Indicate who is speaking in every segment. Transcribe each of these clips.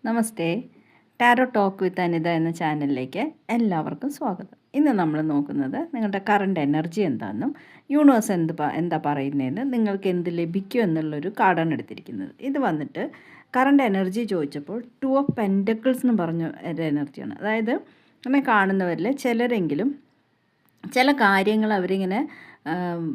Speaker 1: Namaste. Tarot talk with Anitha എന്ന ചാനലിലേക്ക് എല്ലാവർക്കും സ്വാഗതം. ഇന്ന് നമ്മൾ നോക്കുന്നത് നിങ്ങളുടെ കറണ്ട് എനർജി എന്താണെന്നും യൂണിവേഴ്സ് എന്താ പറയുന്നതെന്ന് നിങ്ങൾക്ക് എന്ത് ലഭിക്കും എന്നുള്ളൊരു കാർഡാണ് എടുത്തിരിക്കുന്നത്. ഇത് വന്നിട്ട് കറണ്ട് എനർജി ചോദിച്ചപ്പോൾ 2 ഓഫ് പെൻറ്റക്കിൾസ് എന്ന് പറഞ്ഞ ഒരു എനർജിയാണ്. അതായത് എന്നെ കാണുന്നവരിൽ ചിലരെങ്കിലും ചില കാര്യങ്ങൾ അവരിങ്ങനെ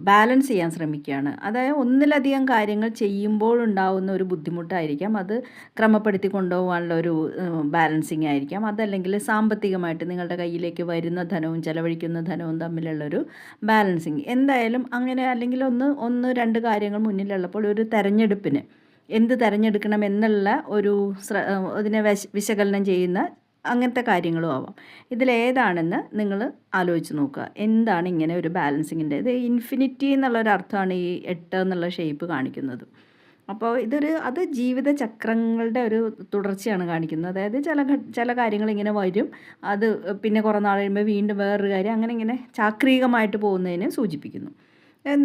Speaker 1: ബാലൻസ് ചെയ്യാൻ ശ്രമിക്കുകയാണ്. അതായത് ഒന്നിലധികം കാര്യങ്ങൾ ചെയ്യുമ്പോഴുണ്ടാകുന്ന ഒരു ബുദ്ധിമുട്ടായിരിക്കാം. അത് ക്രമപ്പെടുത്തി കൊണ്ടുപോകാനുള്ള ഒരു ബാലൻസിങ് ആയിരിക്കാം. അതല്ലെങ്കിൽ സാമ്പത്തികമായിട്ട് നിങ്ങളുടെ കയ്യിലേക്ക് വരുന്ന ധനവും ചെലവഴിക്കുന്ന ധനവും തമ്മിലുള്ളൊരു ബാലൻസിങ്. എന്തായാലും അങ്ങനെ അല്ലെങ്കിൽ ഒന്ന് രണ്ട് കാര്യങ്ങൾ മുന്നിലുള്ളപ്പോൾ ഒരു തെരഞ്ഞെടുപ്പിന് എന്ത് തിരഞ്ഞെടുക്കണം എന്നുള്ള ഒരു അതിനെ വിശകലനം ചെയ്യുന്ന അങ്ങനത്തെ കാര്യങ്ങളും ആവാം. ഇതിലേതാണെന്ന് നിങ്ങൾ ആലോചിച്ച് നോക്കുക. എന്താണ് ഇങ്ങനെ ഒരു ബാലൻസിങ്ങിൻ്റെ ഇത് ഇൻഫിനിറ്റി എന്നുള്ളൊരർത്ഥമാണ് ഈ 8 എന്നുള്ള ഷേപ്പ് കാണിക്കുന്നത്. അപ്പോൾ അത് ജീവിത ചക്രങ്ങളുടെ ഒരു തുടർച്ചയാണ് കാണിക്കുന്നത്. അതായത് ചില കാര്യങ്ങൾ ഇങ്ങനെ വരും, അത് പിന്നെ കുറേ നാൾ കഴിയുമ്പോൾ വീണ്ടും വേറൊരു കാര്യം, അങ്ങനെ ഇങ്ങനെ ചാക്രികമായിട്ട് പോകുന്നതിനെ സൂചിപ്പിക്കുന്നു.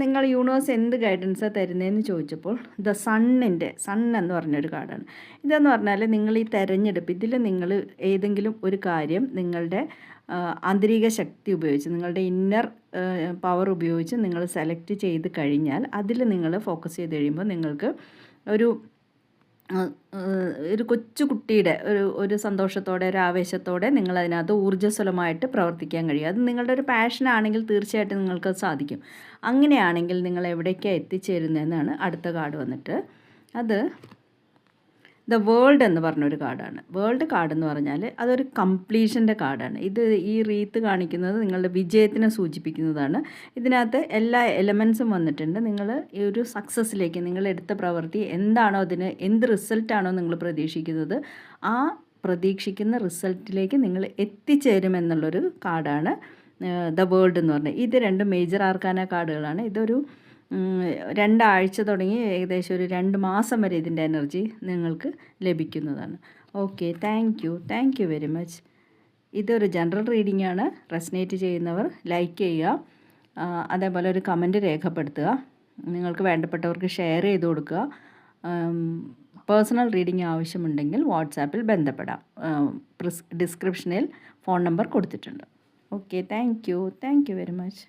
Speaker 1: നിങ്ങൾ യൂണിവേഴ്സ് എന്ത് ഗൈഡൻസാണ് തരുന്നതെന്ന് ചോദിച്ചപ്പോൾ സൺ എന്ന് പറഞ്ഞൊരു കാർഡാണ്. ഇതെന്ന് പറഞ്ഞാൽ നിങ്ങൾ ഈ തെരഞ്ഞെടുപ്പ് ഇതിൽ നിങ്ങൾ ഏതെങ്കിലും ഒരു കാര്യം നിങ്ങളുടെ ആന്തരിക ശക്തി ഉപയോഗിച്ച് നിങ്ങളുടെ ഇന്നർ പവർ ഉപയോഗിച്ച് നിങ്ങൾ സെലക്ട് ചെയ്ത് കഴിഞ്ഞാൽ അതിൽ നിങ്ങൾ ഫോക്കസ് ചെയ്ത് കഴിയുമ്പോൾ നിങ്ങൾക്ക് ഒരു കൊച്ചു കുട്ടിയുടെ ഒരു സന്തോഷത്തോടെ ഒരു ആവേശത്തോടെ നിങ്ങളതിനകത്ത് ഊർജ്ജസ്വലമായിട്ട് പ്രവർത്തിക്കാൻ കഴിയും. അത് നിങ്ങളുടെ ഒരു പാഷനാണെങ്കിൽ തീർച്ചയായിട്ടും നിങ്ങൾക്കത് സാധിക്കും. അങ്ങനെയാണെങ്കിൽ നിങ്ങൾ എവിടേക്കാണ് എത്തിച്ചേരുന്നതെന്നാണ് അടുത്ത കാർഡ് വന്നിട്ട്. അത് വേൾഡ് എന്ന് പറഞ്ഞൊരു കാർഡാണ്. വേൾഡ് കാർഡ് എന്ന് പറഞ്ഞാൽ അതൊരു കംപ്ലീഷൻ്റെ കാർഡാണ്. ഈ റീത്ത് കാണിക്കുന്നത് നിങ്ങളുടെ വിജയത്തിനെ സൂചിപ്പിക്കുന്നതാണ്. ഇതിനകത്ത് എല്ലാ എലമെൻസും വന്നിട്ടുണ്ട്. നിങ്ങൾ ഈ ഒരു സക്സസ്സിലേക്ക് നിങ്ങൾ എടുത്ത പ്രവൃത്തി എന്താണോ എന്ത് റിസൾട്ടാണോ നിങ്ങൾ പ്രതീക്ഷിക്കുന്നത് ആ പ്രതീക്ഷിക്കുന്ന റിസൾട്ടിലേക്ക് നിങ്ങൾ എത്തിച്ചേരുമെന്നുള്ളൊരു കാർഡാണ് വേൾഡ് എന്ന് പറഞ്ഞത്. ഇത് 2 മേജർ ആർക്കാന കാർഡുകളാണ്. ഇതൊരു 2 ആഴ്ച തുടങ്ങി ഏകദേശം ഒരു 2 മാസം വരെ ഇതിൻ്റെ എനർജി നിങ്ങൾക്ക് ലഭിക്കുന്നതാണ്. Okay, thank you very much. ഇതൊരു ജനറൽ റീഡിംഗ് ആണ്. റെസനേറ്റ് ചെയ്യുന്നവർ ലൈക്ക് ചെയ്യുക, അതേപോലെ ഒരു കമൻറ്റ് രേഖപ്പെടുത്തുക, നിങ്ങൾക്ക് വേണ്ടപ്പെട്ടവർക്ക് ഷെയർ ചെയ്ത് കൊടുക്കുക. പേഴ്സണൽ റീഡിംഗ് ആവശ്യമുണ്ടെങ്കിൽ വാട്സാപ്പിൽ ബന്ധപ്പെടാം. ഡിസ്ക്രിപ്ഷനിൽ ഫോൺ നമ്പർ കൊടുത്തിട്ടുണ്ട്. Okay, thank you very much.